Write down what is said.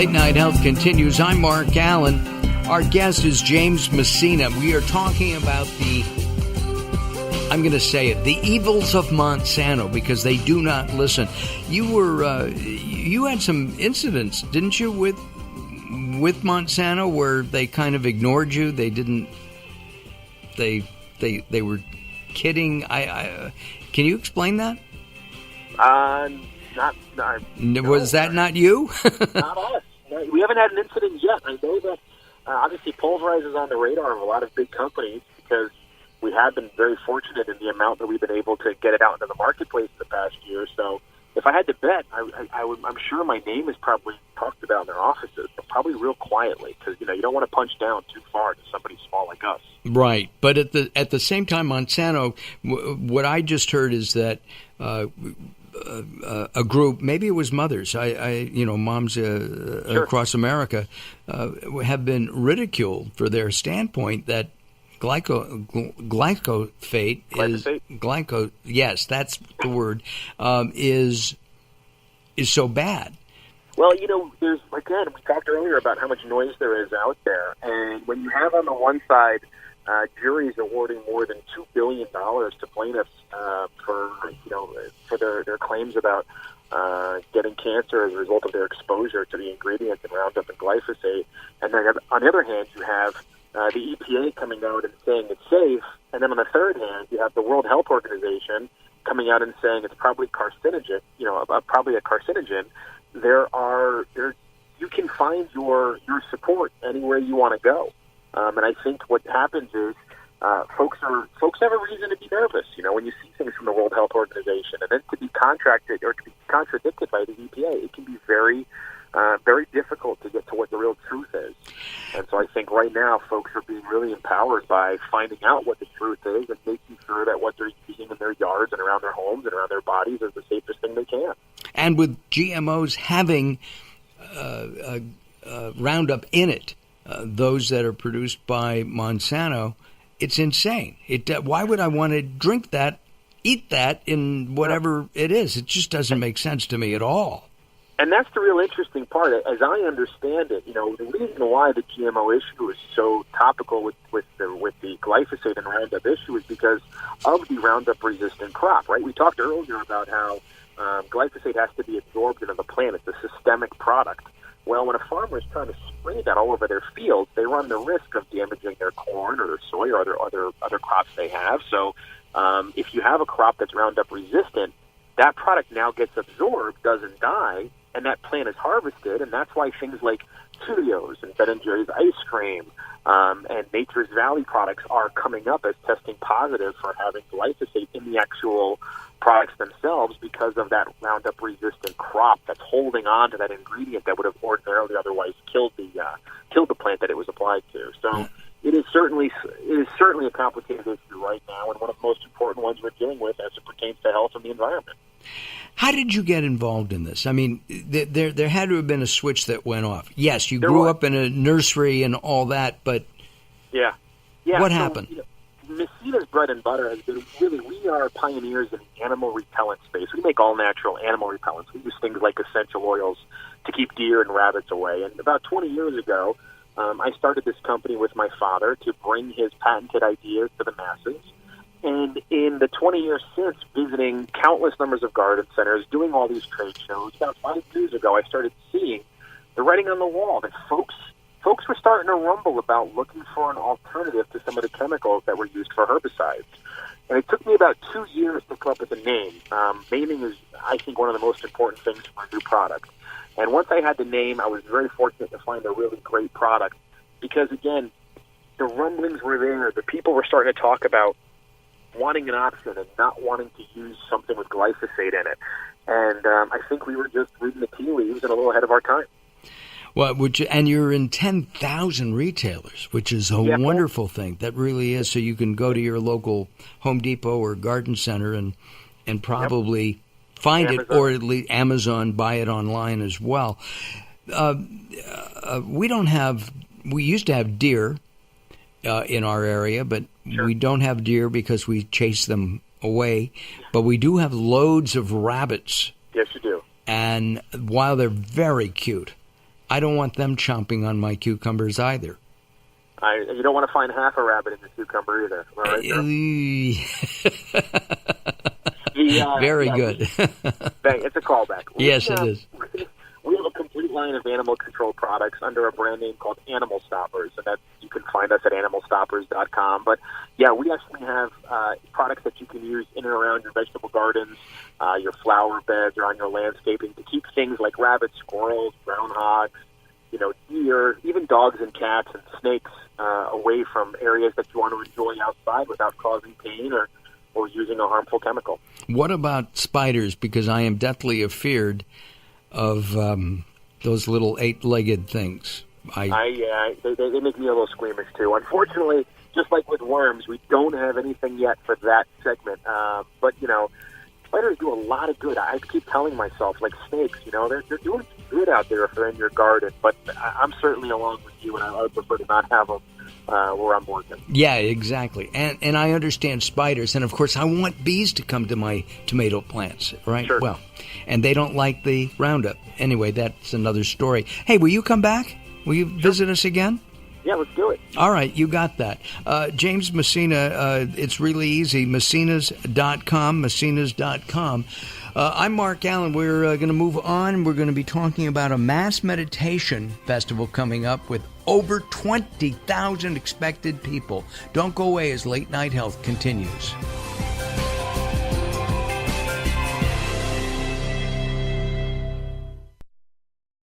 Late Night Health continues. I'm Mark Alyn. Our guest is James Messina. We are talking about I'm going to say it, the evils of Monsanto, because they do not listen. You had some incidents, didn't you, with Monsanto, where they kind of ignored you? They didn't. They were kidding. Can you explain that? Was that not you? Not us. No, we haven't had an incident yet. I know that obviously Pulverize is on the radar of a lot of big companies because we have been very fortunate in the amount that we've been able to get it out into the marketplace in the past year. So if I had to bet, I'm sure my name is probably talked about in their offices, but probably real quietly because you don't want to punch down too far to somebody small like us. Right, but at the same time, Monsanto, what I just heard is that a group, maybe it was mothers, moms sure. across America, have been ridiculed for their standpoint that glyphosate is yes, that's the word, is so bad. Well, there's, again, we talked earlier about how much noise there is out there, and when you have on the one side juries awarding more than $2 billion to plaintiffs for their claims about getting cancer as a result of their exposure to the ingredients in Roundup and glyphosate, and then on the other hand, you have the EPA coming out and saying it's safe, and then on the third hand, you have the World Health Organization coming out and saying it's probably carcinogen, probably a carcinogen. You can find your support anywhere you want to go, and I think what happens is folks have a reason to be nervous. When you see things from the World Health Organization, and then to be contracted or to be contradicted by the EPA, it can be very very difficult to get to what the real truth is. And so I think right now folks are being really empowered by finding out what the truth is and making sure that what they're eating in their yards and around their homes and around their bodies is the safest thing they can. And with GMOs having Roundup in it, those that are produced by Monsanto, it's insane. Why would I want to drink that, eat that in whatever it is? It just doesn't make sense to me at all. And that's the real interesting part. As I understand it, the reason why the GMO issue is so topical with the glyphosate and Roundup issue is because of the Roundup-resistant crop, right? We talked earlier about how glyphosate has to be absorbed into the plant. It's a systemic product. Well, when a farmer is trying to spray that all over their fields, they run the risk of damaging their corn or their soy or other crops they have. So if you have a crop that's Roundup-resistant, that product now gets absorbed, doesn't die, and that plant is harvested, and that's why things like Cheerios and Ben & Jerry's ice cream and Nature's Valley products are coming up as testing positive for having glyphosate in the actual products themselves because of that Roundup-resistant crop that's holding on to that ingredient that would have ordinarily otherwise killed the plant that it was applied to. So it is certainly a complicated issue right now, and one of the most important ones we're dealing with as it pertains to health and the environment. How did you get involved in this? I mean, there had to have been a switch that went off. Yes, you there grew was. up in a nursery and all that, but yeah. What happened? Messina's bread and butter has been we are pioneers in the animal repellent space. We make all natural animal repellents. We use things like essential oils to keep deer and rabbits away. And about 20 years ago, I started this company with my father to bring his patented ideas to the masses. And in the 20 years since, visiting countless numbers of garden centers, doing all these trade shows, about 5 years ago, I started seeing the writing on the wall that folks were starting to rumble about looking for an alternative to some of the chemicals that were used for herbicides. And it took me about 2 years to come up with a name. Naming is, I think, one of the most important things for a new product. And once I had the name, I was very fortunate to find a really great product because, again, the rumblings were there. The people were starting to talk about wanting an option and not wanting to use something with glyphosate in it. And I think we were just reading the tea leaves and a little ahead of our time. Well, and you're in 10,000 retailers, which is a wonderful thing. That really is. So you can go to your local Home Depot or garden center and probably find Amazon. it, or at least Amazon, buy it online as well. We used to have deer in our area, but we don't have deer because we chase them away. But we do have loads of rabbits. Yes, you do. And while they're very cute, I don't want them chomping on my cucumbers either. You don't want to find half a rabbit in the cucumber either. Am I right, Very good. It's a callback. Yes, it is. We have a complete line of animal control products under a brand name called Animal Stoppers, and that you can find us at animalstoppers.com. But yeah, we actually have products that you can use in and around your vegetable gardens, your flower beds, or on your landscaping to keep things like rabbits, squirrels, groundhogs, deer, even dogs and cats and snakes away from areas that you want to enjoy outside without causing pain or using a harmful chemical. What about spiders? Because I am deathly afeared of those little 8-legged things. They make me a little squeamish too. Unfortunately, just like with worms, we don't have anything yet for that segment. But spiders do a lot of good. I keep telling myself, like snakes, they're doing good out there if they're in your garden. But I'm certainly along with you, and I would prefer to not have them where I'm working. Yeah, exactly. And I understand spiders, and of course I want bees to come to my tomato plants, right? Sure. Well, and they don't like the Roundup. Anyway, that's another story. Hey, will you come back? Will you visit us again? Yeah, let's do it. All right, you got that. James Messina, it's really easy, Messinas.com. I'm Mark Alyn. We're going to move on. We're going to be talking about a mass meditation festival coming up with over 20,000 expected people. Don't go away as Late Night Health continues.